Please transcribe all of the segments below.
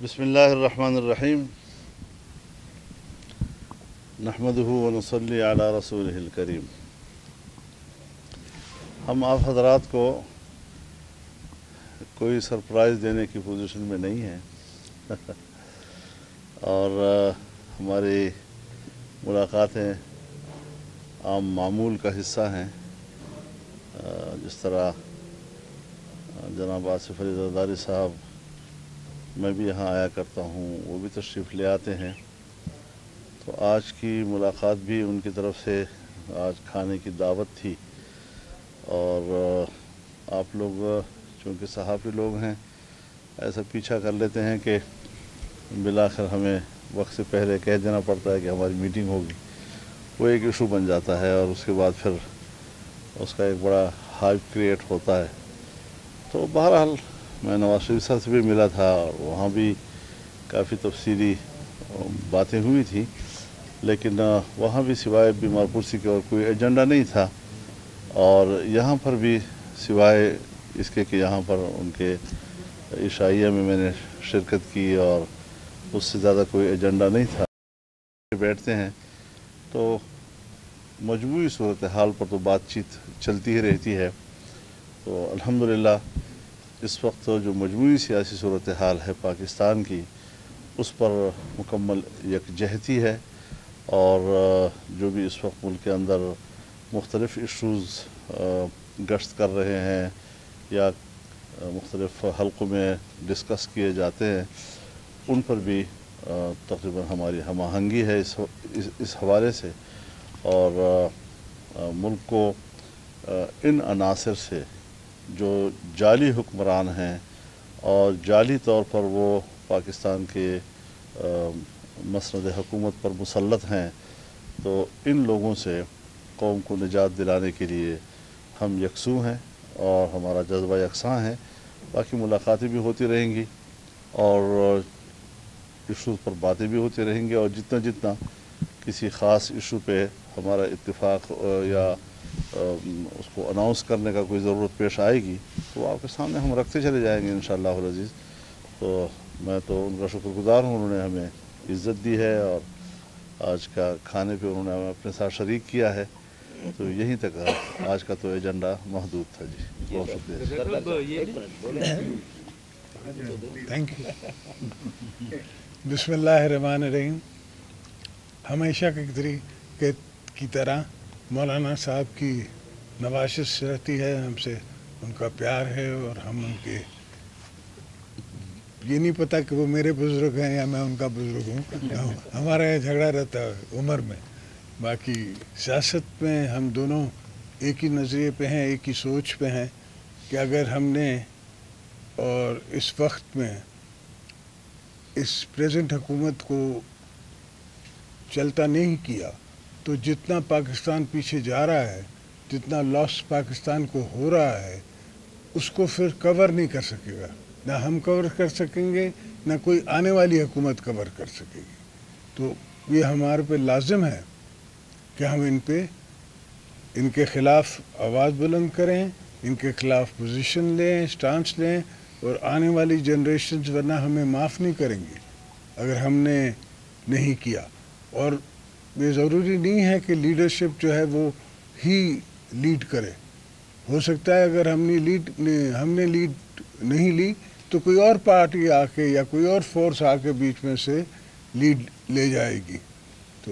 بسم اللہ الرحمن الرحیم نحمدہ ونصلی علی رسولہ الکریم۔ ہم آپ حضرات کو کوئی سرپرائز دینے کی پوزیشن میں نہیں ہیں اور ہماری ملاقاتیں عام معمول کا حصہ ہیں۔ جس طرح جناب آصف علی زرداری صاحب، میں بھی یہاں آیا کرتا ہوں، وہ بھی تشریف لے آتے ہیں، تو آج کی ملاقات بھی ان کی طرف سے آج کھانے کی دعوت تھی۔ اور آپ لوگ چونکہ صحافی لوگ ہیں، ایسا پیچھا کر لیتے ہیں کہ بالآخر ہمیں وقت سے پہلے کہہ دینا پڑتا ہے کہ ہماری میٹنگ ہوگی، وہ ایک ایشو بن جاتا ہے اور اس کے بعد پھر اس کا ایک بڑا ہائپ کریٹ ہوتا ہے۔ تو بہرحال میں نواز شریف صاحب سے بھی ملا تھا اور وہاں بھی کافی تفصیلی باتیں ہوئی تھی، لیکن وہاں بھی سوائے بیمار پرسی کے اور کوئی ایجنڈا نہیں تھا، اور یہاں پر بھی سوائے اس کے کہ یہاں پر ان کے عشائیہ میں نے شرکت کی اور اس سے زیادہ کوئی ایجنڈا نہیں تھا۔ بیٹھتے ہیں تو مجموعی صورتحال پر تو بات چیت چلتی ہی رہتی ہے۔ تو الحمدللہ اس وقت جو مجموعی سیاسی صورتحال ہے پاکستان کی، اس پر مکمل یکجہتی ہے، اور جو بھی اس وقت ملک کے اندر مختلف ایشوز گشت کر رہے ہیں یا مختلف حلقوں میں ڈسکس کیے جاتے ہیں، ان پر بھی تقریباً ہماری ہم آہنگی ہے اس حوالے سے، اور ملک کو ان عناصر سے جو جعلی حکمران ہیں اور جعلی طور پر وہ پاکستان کے مسند حکومت پر مسلط ہیں، تو ان لوگوں سے قوم کو نجات دلانے کے لیے ہم یکسو ہیں اور ہمارا جذبہ یکساں ہے۔ باقی ملاقاتیں بھی ہوتی رہیں گی اور ایشوز پر باتیں بھی ہوتی رہیں گی، اور جتنا جتنا کسی خاص ایشو پہ ہمارا اتفاق یا اس کو اناؤنس کرنے کا کوئی ضرورت پیش آئے گی تو آپ کے سامنے ہم رکھتے چلے جائیں گے انشاءاللہ العزیز۔ تو میں تو ان کا شکر گزار ہوں، انہوں نے ہمیں عزت دی ہے اور آج کا کھانے پہ انہوں نے ہمیں اپنے ساتھ شریک کیا ہے۔ تو یہیں تک آج کا تو ایجنڈا محدود تھا۔ جی بہت شکریہ۔ Thank you. بسم اللہ الرحمن الرحیم۔ ہمیشہ کی طرح مولانا صاحب کی نوازش رہتی ہے ہم سے، ان کا پیار ہے، اور ہم ان کے یہ نہیں پتہ کہ وہ میرے بزرگ ہیں یا میں ان کا بزرگ ہوں، ہمارا یہ جھگڑا رہتا ہے عمر میں۔ باقی سیاست میں ہم دونوں ایک ہی نظریے پہ ہیں، ایک ہی سوچ پہ ہیں کہ اگر ہم نے اور اس وقت میں اس پریزنٹ حکومت کو چلتا نہیں کیا تو جتنا پاکستان پیچھے جا رہا ہے، جتنا لاس پاکستان کو ہو رہا ہے، اس کو پھر کور نہیں کر سکے گا، نہ ہم کور کر سکیں گے، نہ کوئی آنے والی حکومت کور کر سکے گی۔ تو یہ ہمارے پہ لازم ہے کہ ہم ان کے خلاف آواز بلند کریں، ان کے خلاف پوزیشن لیں، سٹانس لیں، اور آنے والی جنریشنز ورنہ ہمیں معاف نہیں کریں گے اگر ہم نے نہیں کیا۔ اور یہ ضروری نہیں ہے کہ لیڈرشپ جو ہے وہ ہی لیڈ کرے، ہو سکتا ہے اگر ہم نے لیڈ نہیں لی تو کوئی اور پارٹی آ کے یا کوئی اور فورس آ کے بیچ میں سے لیڈ لے جائے گی۔ تو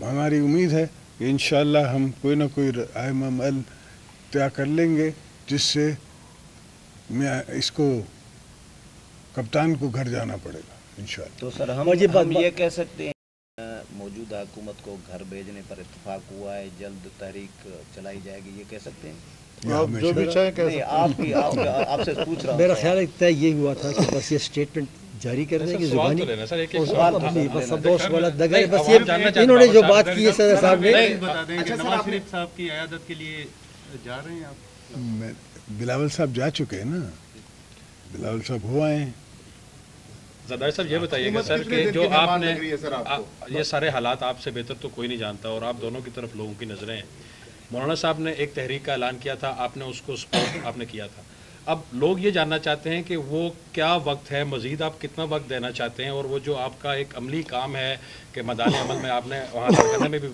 ہماری امید ہے کہ انشاءاللہ ہم کوئی نہ کوئی رائے عمل طے کر لیں گے، جس سے میں اس کو کپتان کو گھر جانا پڑے گا انشاءاللہ۔ تو سر ہم یہ کہہ سکتے ہیں موجودہ حکومت کو گھر بھیجنے پر اتفاق ہوا ہے، جلد تحریک چلائی جائے گی، یہ کہہ سکتے ہیں؟ جو بھی چاہیں کہہ سکتے ہیں۔ آپ سے پوچھ رہا ہوں۔ میرا خیال ہے یہ ہوا تھا کہ بس یہ سٹیٹمنٹ جاری کرنے کی زبانی بس یہ انہوں نے جو بات کی ہے صدر صاحب نے۔ بتا دیں کہ نواز شریف صاحب کی عیادت کے لیے جا رہے ہیں آپ؟ بلاول صاحب جا چکے ہیں نا، بلاول صاحب ہو آئے ہیں۔ زرداری صاحب یہ بتائیے گا سر کہ جو آپ نے یہ سارے حالات آپ سے بہتر تو کوئی نہیں جانتا، اور آپ دونوں کی طرف لوگوں کی نظریں ہیں۔ مولانا صاحب نے ایک تحریک کا اعلان کیا تھا، آپ نے اس کو سپورٹ آپ نے کیا تھا۔ اب لوگ یہ جاننا چاہتے ہیں کہ وہ کیا وقت ہے مزید، آپ کتنا وقت دینا چاہتے ہیں، اور وہ جو آپ کا ایک عملی کام ہے کہ میدان عمل میں آپ نے وہاں کرنے میں بھی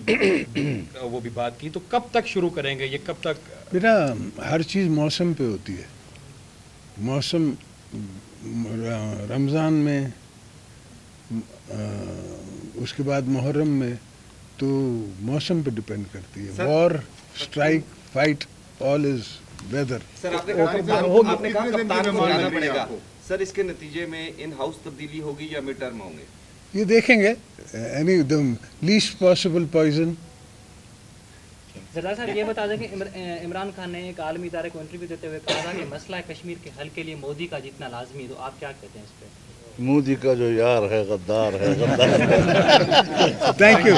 وہ بھی بات کی، تو کب تک شروع کریں گے، یہ کب تک؟ میرا ہر چیز موسم پہ ہوتی ہے. موسم رمضان میں، اس کے بعد محرم میں، تو موسم پہ ڈپینڈ کرتی ہے. War, strike, fight, all is weather. Sir آپ نے کہا کپتان کو لانا پڑے گا. سر اس کے نتیجے میں ان ہاؤس تبدیلی ہوگی یا مڈ ٹرم ہوں گے؟ یہ دیکھیں گے. Any least possible poison. Zardari صاحب یہ بتا دیں کہ عمران خان نے ایک عالمی ادارے کو انٹرویو دیتے ہوئے کہا کہ مسئلہ کشمیر کے حل کے لیے مودی کا جتنا لازمی ہے، تو آپ کیا کہتے ہیں اس پہ؟ مودی کا جو یار ہے غدار ہے، غدار. Thank you.